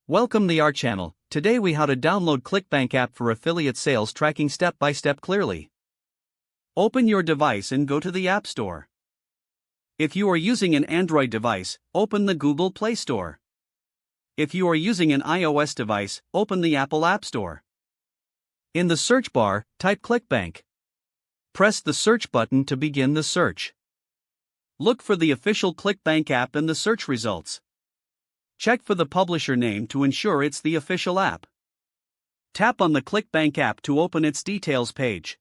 Welcome to our channel. Today we how to download ClickBank app for affiliate sales tracking step by step clearly. Open your device and go to the App Store. If you are using an Android device, open the Google Play Store. If you are using an iOS device, open the Apple App Store. In the search bar, type ClickBank. Press the search button to begin the search. Look for the official ClickBank app in the search results. Check for the publisher name to ensure it's the official app. Tap on the ClickBank app to open its details page.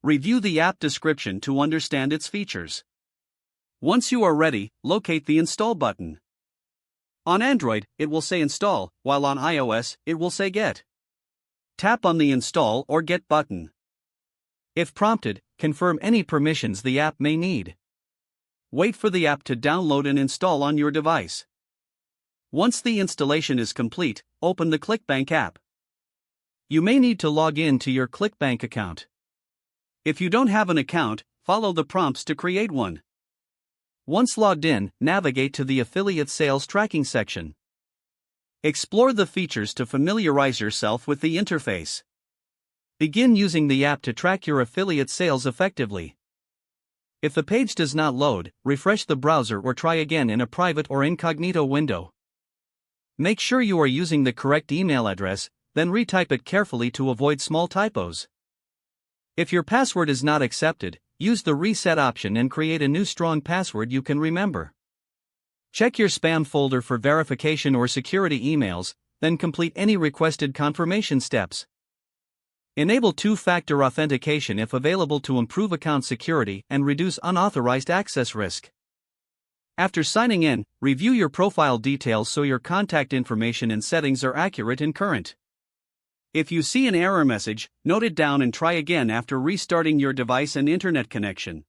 Review the app description to understand its features. Once you are ready, locate the Install button. On Android, it will say Install, while on iOS, it will say Get. Tap on the Install or Get button. If prompted, confirm any permissions the app may need. Wait for the app to download and install on your device. Once the installation is complete, open the ClickBank app. You may need to log in to your ClickBank account. If you don't have an account, follow the prompts to create one. Once logged in, navigate to the affiliate sales tracking section. Explore the features to familiarize yourself with the interface. Begin using the app to track your affiliate sales effectively. If the page does not load, refresh the browser or try again in a private or incognito window. Make sure you are using the correct email address, then retype it carefully to avoid small typos. If your password is not accepted, use the reset option and create a new strong password you can remember. Check your spam folder for verification or security emails, then complete any requested confirmation steps. Enable two-factor authentication if available to improve account security and reduce unauthorized access risk. After signing in, review your profile details so your contact information and settings are accurate and current. If you see an error message, note it down and try again after restarting your device and internet connection.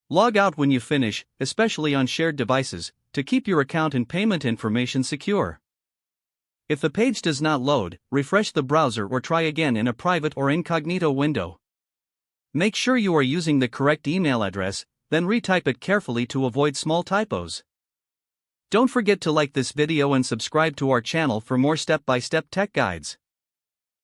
Log out when you finish, especially on shared devices, to keep your account and payment information secure. If the page does not load, refresh the browser or try again in a private or incognito window. Make sure you are using the correct email address, then retype it carefully to avoid small typos. Don't forget to like this video and subscribe to our channel for more step-by-step tech guides.